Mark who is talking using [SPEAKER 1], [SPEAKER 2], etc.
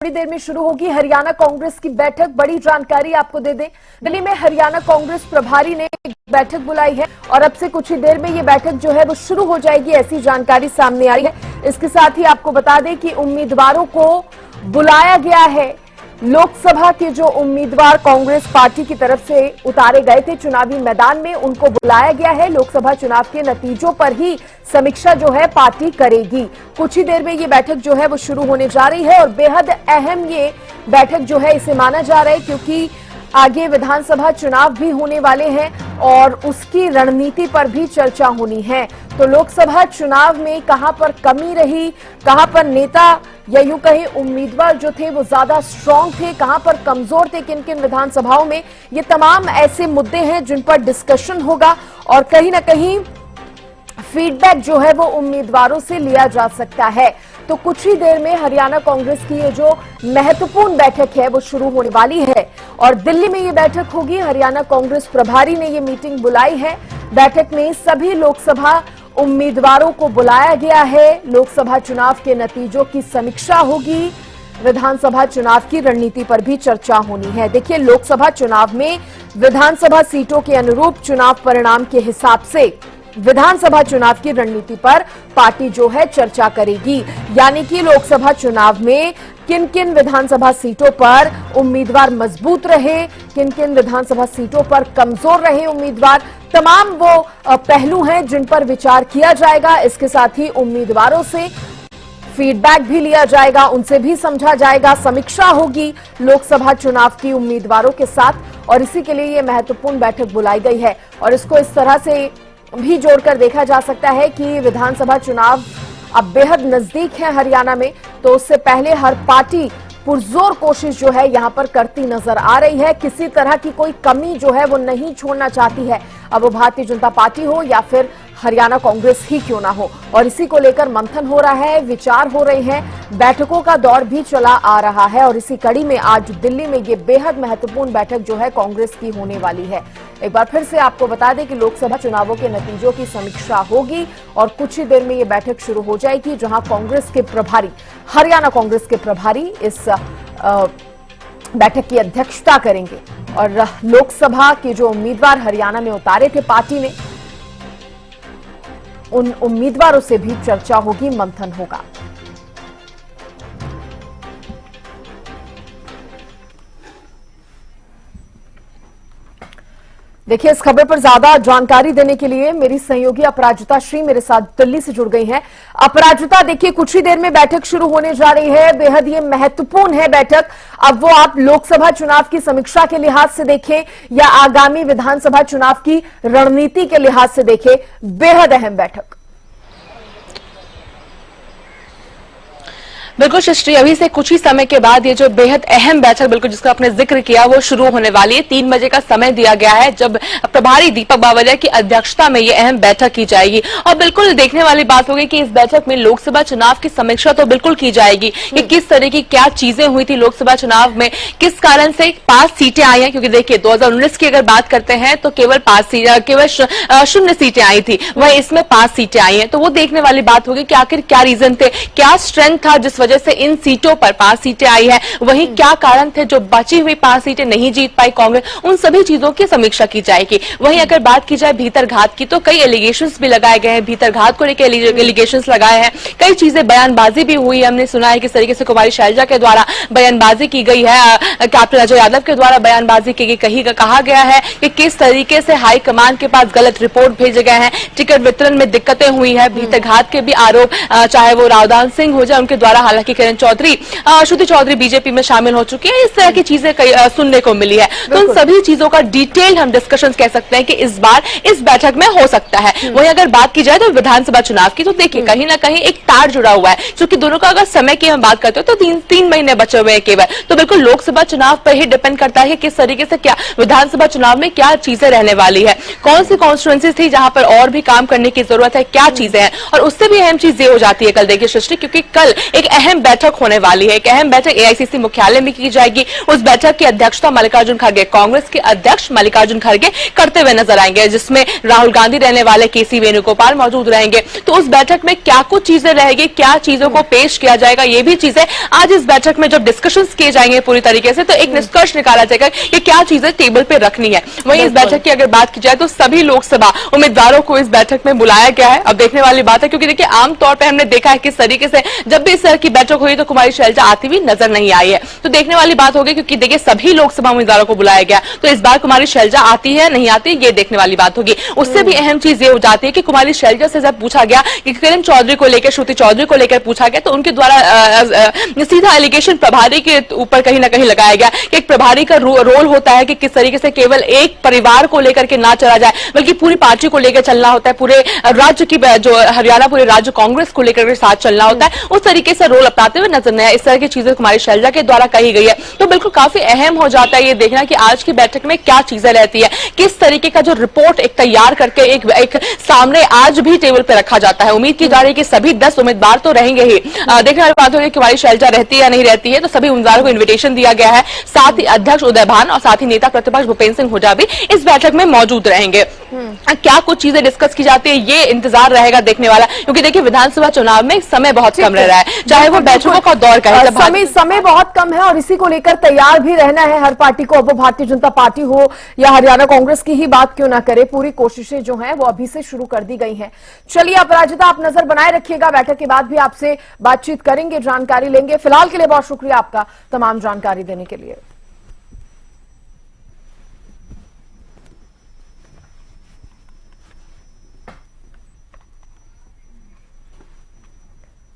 [SPEAKER 1] थोड़ी देर में शुरू होगी हरियाणा कांग्रेस की बैठक। बड़ी जानकारी आपको दे दें, दिल्ली में हरियाणा कांग्रेस प्रभारी ने एक बैठक बुलाई है और अब से कुछ ही देर में ये बैठक जो है वो शुरू हो जाएगी, ऐसी जानकारी सामने आई है। इसके साथ ही आपको बता दें कि उम्मीदवारों को बुलाया गया है। लोकसभा के जो उम्मीदवार कांग्रेस पार्टी की तरफ से उतारे गए थे चुनावी मैदान में, उनको बुलाया गया है। लोकसभा चुनाव के नतीजों पर ही समीक्षा जो है पार्टी करेगी। कुछ ही देर में ये बैठक जो है वो शुरू होने जा रही है और बेहद अहम ये बैठक जो है इसे माना जा रहा है, क्योंकि आगे विधानसभा चुनाव भी होने वाले हैं और उसकी रणनीति पर भी चर्चा होनी है। तो लोकसभा चुनाव में कहां पर कमी रही, कहां पर नेता या यूं कहें उम्मीदवार जो थे वो ज्यादा स्ट्रांग थे, कहां पर कमजोर थे किन किन विधानसभाओं में, ये तमाम ऐसे मुद्दे हैं जिन पर डिस्कशन होगा और कहीं ना कहीं फीडबैक जो है वो उम्मीदवारों से लिया जा सकता है। तो कुछ ही देर में हरियाणा कांग्रेस की ये जो महत्वपूर्ण बैठक है वो शुरू होने वाली है और दिल्ली में ये बैठक होगी। हरियाणा कांग्रेस प्रभारी ने ये मीटिंग बुलाई है। बैठक में सभी लोकसभा उम्मीदवारों को बुलाया गया है। लोकसभा चुनाव के नतीजों की समीक्षा होगी, विधानसभा चुनाव की रणनीति पर भी चर्चा होनी है। देखिए, लोकसभा चुनाव में विधानसभा सीटों के अनुरूप चुनाव परिणाम के हिसाब से विधानसभा चुनाव की रणनीति पर पार्टी जो है चर्चा करेगी। यानी कि लोकसभा चुनाव में किन किन विधानसभा सीटों पर उम्मीदवार मजबूत रहे, किन किन विधानसभा सीटों पर कमजोर रहे उम्मीदवार, तमाम वो पहलू हैं जिन पर विचार किया जाएगा। इसके साथ ही उम्मीदवारों से फीडबैक भी लिया जाएगा, उनसे भी समझा जाएगा, समीक्षा होगी लोकसभा चुनाव की उम्मीदवारों के साथ और इसी के लिए ये महत्वपूर्ण बैठक बुलाई गई है। और इसको इस तरह से भी जोड़कर देखा जा सकता है कि विधानसभा चुनाव अब बेहद नजदीक है हरियाणा में, तो उससे पहले हर पार्टी पुरजोर कोशिश जो है यहां पर करती नजर आ रही है। किसी तरह की कोई कमी जो है वो नहीं छोड़ना चाहती है, अब वो भारतीय जनता पार्टी हो या फिर हरियाणा कांग्रेस ही क्यों ना हो। और इसी को लेकर मंथन हो रहा है, विचार हो रहे हैं, बैठकों का दौर भी चला आ रहा है और इसी कड़ी में आज दिल्ली में ये बेहद महत्वपूर्ण बैठक जो है कांग्रेस की होने वाली है। एक बार फिर से आपको बता दें कि लोकसभा चुनावों के नतीजों की समीक्षा होगी और कुछ ही देर में ये बैठक शुरू हो जाएगी, जहां कांग्रेस के प्रभारी, हरियाणा कांग्रेस के प्रभारी इस बैठक की अध्यक्षता करेंगे। और लोकसभा के जो उम्मीदवार हरियाणा में उतारे थे पार्टी ने, उन उम्मीदवारों से भी चर्चा होगी, मंथन होगा। देखिए, इस खबर पर ज्यादा जानकारी देने के लिए मेरी सहयोगी अपराजिता श्री मेरे साथ दिल्ली से जुड़ गई हैं। अपराजिता, देखिए कुछ ही देर में बैठक शुरू होने जा रही है, बेहद ये महत्वपूर्ण है बैठक। अब वो आप लोकसभा चुनाव की समीक्षा के लिहाज से देखें या आगामी विधानसभा चुनाव की रणनीति के लिहाज से देखें, बेहद अहम बैठक।
[SPEAKER 2] बिल्कुल सृष्टि, अभी से कुछ ही समय के बाद ये जो बेहद अहम बैठक बिल्कुल जिसका आपने जिक्र किया वो शुरू होने वाली है। 3 बजे का समय दिया गया है जब प्रभारी दीपक बावरिया की अध्यक्षता में ये अहम बैठक की जाएगी और बिल्कुल देखने वाली बात होगी कि इस बैठक में लोकसभा चुनाव की समीक्षा तो बिल्कुल की जाएगी कि किस तरह की क्या चीजें हुई थी लोकसभा चुनाव में, किस कारण से 5 सीटें आई हैं। क्योंकि देखिए 2019 की अगर बात करते हैं तो केवल 0 सीटें आई थी, वही इसमें 5 सीटें आई हैं। तो वो देखने वाली बात होगी कि आखिर क्या रीजन थे, क्या स्ट्रेंथ था जिस वजह से इन सीटों पर 5 सीटें आई है, वहीं क्या कारण थे जो बची हुई 5 सीटें नहीं जीत पाई कांग्रेस, उन सभी चीजों की समीक्षा की जाएगी। वहीं अगर बात की जाए भीतरघात की तो कई एलिगेशंस भी लगाए गए हैं, भीतरघात को लेकर एलिगेशंस लगाए हैं, कई चीजें बयानबाजी भी हुई है। हमने सुना है किस तरीके से कुमारी शैलजा के द्वारा बयानबाजी की गई है, कैप्टन अजय यादव के द्वारा बयानबाजी की गई, कहा गया है कि किस तरीके से हाईकमान के पास गलत रिपोर्ट भेजे गए हैं, टिकट वितरण में दिक्कतें हुई है, भीतरघात के भी आरोप चाहे वो रावदान सिंह हो जाए उनके द्वारा, हालांकि चौधरी, श्रुति चौधरी बीजेपी में शामिल हो चुकी है, इस तरह की चीजें सुनने को मिली है। तो उन सभी चीजों का डिटेल हम डिस्कशन कह सकते हैं कि इस बार इस बैठक में हो सकता है। वहीं अगर बात की जाए तो विधानसभा चुनाव की, तो देखिए कहीं ना कहीं एक तार जुड़ा हुआ है, क्योंकि दोनों का अगर समय की हम बात करते हो तो 3 महीने बचे हुए हैं केवल। तो बिल्कुल लोकसभा चुनाव पर ही डिपेंड करता है कि किस तरीके से क्या विधानसभा चुनाव में क्या चीजें रहने वाली है, कौन सी कॉन्स्टिट्यूएंसीज थी जहां पर और भी काम करने की जरूरत है, क्या चीजें हैं। और उससे भी अहम चीज ये हो जाती है कल, देखिए सृष्टि, क्योंकि कल एक अहम बैठक होने वाली है। एक अहम बैठक एआईसीसी मुख्यालय में की जाएगी। उस बैठक की अध्यक्षता मल्लिकार्जुन खड़गे, कांग्रेस के अध्यक्ष मल्लिकार्जुन खड़गे करते हुए नजर आएंगे, जिसमें राहुल गांधी रहने वाले, केसी वेणुगोपाल मौजूद रहेंगे। तो उस बैठक में क्या कुछ चीजें रहेगी, क्या चीजों को पेश किया जाएगा, ये भी चीजें आज इस बैठक में जब डिस्कशंस किए जाएंगे पूरी तरीके से, तो एक निष्कर्ष निकाला जाएगा कि क्या चीजें टेबल पे रखनी है। वहीं इस बैठक की अगर बात की जाए तो सभी लोकसभा उम्मीदवारों को इस बैठक में बुलाया गया है। अब देखने वाली बात है, क्योंकि देखिए आमतौर पर हमने देखा है किस तरीके से जब भी इस तरह की बैठक हुई तो कुमारी शैलजा आती हुई नजर नहीं आई है। तो देखने वाली बात होगी, क्योंकि देखिए सभी लोकसभा उम्मीदवारों को बुलाया गया, तो इस बार कुमारी शैलजा आती है नहीं आती, ये देखने वाली बात होगी। उससे भी अहम चीज ये हो जाती है कि कुमारी शैलजा से जब पूछा गया कि किरण चौधरी को लेकर, श्रुति चौधरी को लेकर पूछा गया, तो उनके द्वारा सीधा एलिगेशन प्रभारी के ऊपर कहीं ना कहीं लगाया गया कि एक प्रभारी का रोल होता है कि किस तरीके से केवल एक परिवार को लेकर के ना चला जाए, बल्कि पूरी पार्टी को लेकर चलना होता है, पूरे राज्य की जो हरियाणा पूरे राज्य कांग्रेस को लेकर के साथ चलना होता है, उस तरीके से रोल अपनाते हुए नजर नहीं आया। इस तरह की चीजें कुमारी शैलजा के द्वारा कही गई है। तो बिल्कुल काफी अहम हो जाता है ये देखना कि आज की बैठक में क्या चीजें रहती है, किस तरीके का जो रिपोर्ट एक तैयार करके एक सामने आज भी टेबल पर रखा जाता है। उम्मीद की जा रही है कि सभी 10 उम्मीदवार तो रहेंगे ही। देखने वाली बात होगी कुमारी शैलजा रहती है या नहीं रहती है, तो सभी उम्मीदवारों को इन्विटेशन दिया गया है। साथ ही अध्यक्ष उदय भान और साथ ही नेता प्रतिपक्ष भूपेंद्र सिंह हुड्डा भी इस बैठक में मौजूद रहेंगे। क्या कुछ चीजें डिस्कस की जाती है, ये इंतजार रहेगा देखने वाला, क्योंकि देखिए विधानसभा चुनाव में समय बहुत कम रह रहा है, चाहे वो बैठकों का दौर का है,
[SPEAKER 1] समय बहुत कम है और इसी को लेकर तैयार भी रहना है हर पार्टी को। अब वो भारतीय जनता पार्टी हो या हरियाणा कांग्रेस की ही बात क्यों ना करे, पूरी कोशिशें जो हैं वो अभी से शुरू कर दी गई हैं। चलिए अपराजिता, आप नजर बनाए रखिएगा, बैठक के बाद भी आपसे बातचीत करेंगे, जानकारी लेंगे। फिलहाल के लिए बहुत शुक्रिया आपका तमाम जानकारी देने के लिए।